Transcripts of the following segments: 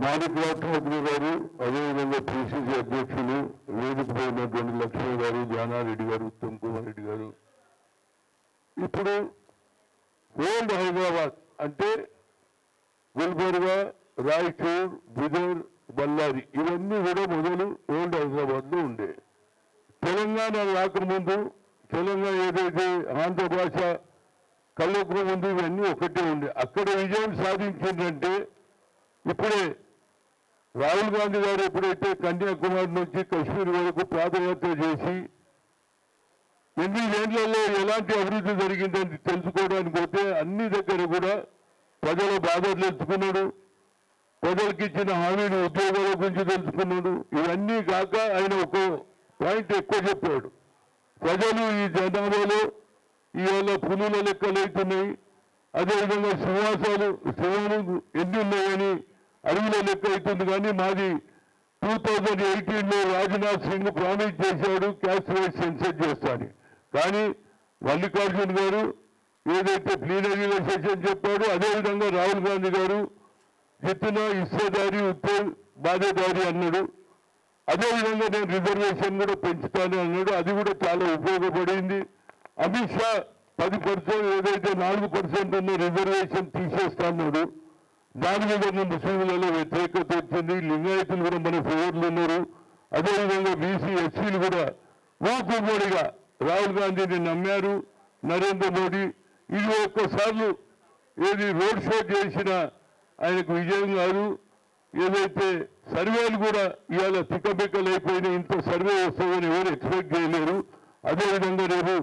మాణిక్రావు ఠాకూర్ గారు, అదేవిధంగా పిసిసి అధ్యక్షులు వేదిక పోయినటువంటి లక్ష్మణ్ గారు, జానారెడ్డి గారు, ఉత్తమ్ కుమార్ రెడ్డి గారు. ఇప్పుడు ఓల్డ్ హైదరాబాద్ అంటే గుల్బర్గా, రాయచూర్, బిదర్, బళ్ళారి ఇవన్నీ కూడా మొదలు ఓల్డ్ హైదరాబాద్లో ఉండే. తెలంగాణ రాకముందు తెలంగాణ ఏదైతే ఆంధ్ర భాష కళ్ళకు ముందు ఇవన్నీ ఒకటే ఉండే. అక్కడ విజయం సాధించిందంటే ఇప్పుడే రాహుల్ గాంధీ గారు ఎప్పుడైతే కన్యాకుమారి నుంచి కశ్మీర్ వరకు పాదయాత్ర చేసి 8 ఏళ్లలో ఎలాంటి అభివృద్ధి జరిగిందని తెలుసుకోవడానికి పోతే అన్ని దగ్గర కూడా ప్రజల బాధలు తెలుసుకున్నాడు, ప్రజలకు ఇచ్చిన హామీలు ఉద్యోగాల గురించి తెలుసుకున్నాడు. ఇవన్నీ కాక ఆయన ఒక పాయింట్ ఎక్కువ చెప్పాడు. ప్రజలు ఈ జనాభాలో ఇవాళ పులుల లెక్కలు అవుతున్నాయి, అదేవిధంగా సింహాలు ఎన్ని ఉన్నాయని అడవుల లెక్క అవుతుంది. కానీ మాది 2018లో రాజ్నాథ్ సింగ్ ప్రామిస్ చేశాడు క్యాస్ట్ వైజ్ సెన్సస్ చేస్తాను. కానీ మల్లికార్జున్ గారు ఏదైతే ప్లీనరీలో సెషన్ చెప్పాడో అదేవిధంగా రాహుల్ గాంధీ గారు జిత్తున హిస్సేదారి ఉత్తర్ బాధ్యదారి అన్నాడు. అదేవిధంగా నేను రిజర్వేషన్ కూడా పెంచుతాను అన్నాడు. అది కూడా చాలా ఉపయోగపడింది. అమిత్ షా 10% ఏదైతే 4% ఉన్న రిజర్వేషన్ తీసేస్తాడు. దాని మీద ముస్లింలలో వ్యతిరేకత వచ్చింది. లింగాయతులు కూడా మన ఫేవర్లు ఉన్నారు. అదేవిధంగా బీసీ ఎస్సీలు కూడా మూకుమ్మడిగా రాహుల్ గాంధీని నమ్మారు. నరేంద్ర మోడీ ఇది ఒక్కసార్లు ఏది రోడ్ షో చేసిన ఆయనకు విజయం కాదు. ఏదైతే సర్వేలు కూడా ఇవాళ తిక్కబిక్కలు అయిపోయినా ఇంత సర్వే వస్తుందని ఎవరు ఎక్స్పెక్ట్ చేయలేరు. అదేవిధంగా రేపు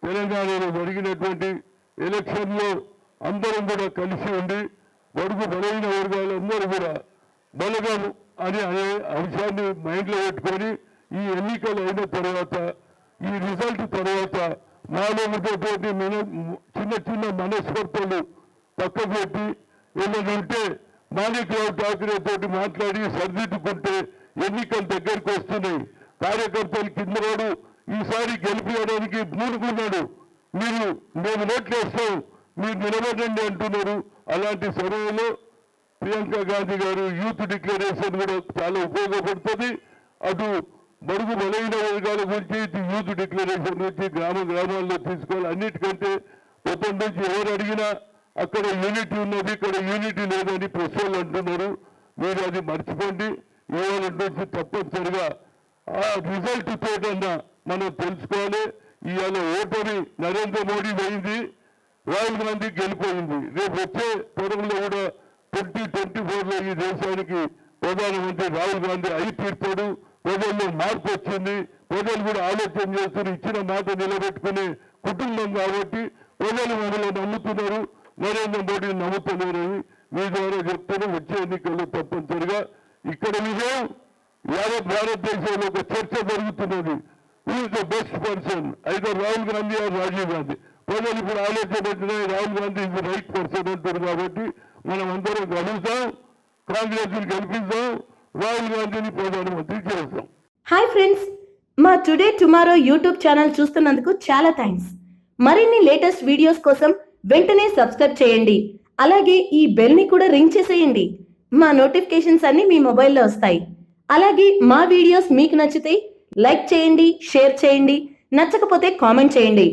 తెలంగాణలో జరిగినటువంటి ఎలక్షన్లో అందరం కూడా కలిసి ఉండి బడుగు బలైన వర్గాలందరూ కూడా బలగం అనే అంశాన్ని మైండ్లో పెట్టుకొని ఈ ఎన్నికలు అయిన తర్వాత ఈ రిజల్ట్ తర్వాత మానవులతోటి చిన్న చిన్న మనస్పర్ధలు పక్కకు పెట్టి ఏమంటే మాణిక్రావు ఠాకరే తోటి మాట్లాడి సర్దిద్దుకుంటే ఎన్నికలు దగ్గరికి వస్తున్నాయి. కార్యకర్తలు కిందవాడు ఈసారి గెలిపించడానికి పూనుకున్నాడు. మేము నోట్లు వేస్తాం, మీరు నిలబడండి అంటున్నారు. అలాంటి సమయంలో ప్రియాంక గాంధీ గారు యూత్ డిక్లరేషన్ కూడా చాలా ఉపయోగపడుతుంది. అటు బడుగు బలైన వర్గాల గురించి ఇటు యూత్ డిక్లరేషన్ గురించి గ్రామాల్లో తీసుకోవాలి. అన్నిటికంటే మొత్తం నుంచి ఎవరు అడిగినా అక్కడ యూనిటీ ఉన్నది, ఇక్కడ యూనిటీ లేదని ప్రెస్ వాళ్ళు అంటున్నారు. మీరు అది మర్చిపోండి. ఇవాళ నుంచి తప్పనిసరిగా ఆ రిజల్ట్ తోటన్నా మనం తెలుసుకోవాలి. ఇవాళ ఓటమి నరేంద్ర మోడీ పోయింది, రాహుల్ గాంధీ గెలిపోయింది. రేపు వచ్చే తరంలో కూడా 2024లో ఈ దేశానికి ప్రధానమంత్రి రాహుల్ గాంధీ అయి తీర్చాడు. ప్రజల్లో మార్పు వచ్చింది. ప్రజలు కూడా ఆలోచన చేస్తున్నారు. ఇచ్చిన మాట నిలబెట్టుకునే కుటుంబం కాబట్టి ప్రజలు మమ్మల్ని నమ్ముతున్నారు, నరేంద్ర మోడీని నమ్ముతున్నారని మీ ద్వారా చెప్తూనే వచ్చే ఎన్నికల్లో తప్పనిసరిగా ఇక్కడ విజయం యావత్ భారతదేశంలో ఒక చర్చ జరుగుతున్నది. Who is the best person, అయితే రాహుల్ గాంధీ ఆర్ రాజీవ్ గాంధీ. ప్రజలు ఇప్పుడు ఆలోచన పెట్టినాయి Rahul Gandhi is the right person అంటారు. కాబట్టి మనం అందరం కలుగుతాం, కాంగ్రెస్ని గెలిపిస్తాం, రాహుల్ గాంధీని ప్రధానమంత్రి చేస్తాం. హాయ్ ఫ్రెండ్స్, మా టుడే టుమారో యూట్యూబ్ ఛానల్ చూస్తున్నందుకు చాలా థ్యాంక్స్. మరిన్ని లేటెస్ట్ వీడియోస్ కోసం వెంటనే సబ్స్క్రైబ్ చేయండి. అలాగే ఈ బెల్ని కూడా రింగ్ చేసేయండి. మా నోటిఫికేషన్స్ అన్ని మీ మొబైల్లో వస్తాయి. అలాగే మా వీడియోస్ మీకు నచ్చితే లైక్ చేయండి, షేర్ చేయండి, నచ్చకపోతే కామెంట్ చేయండి.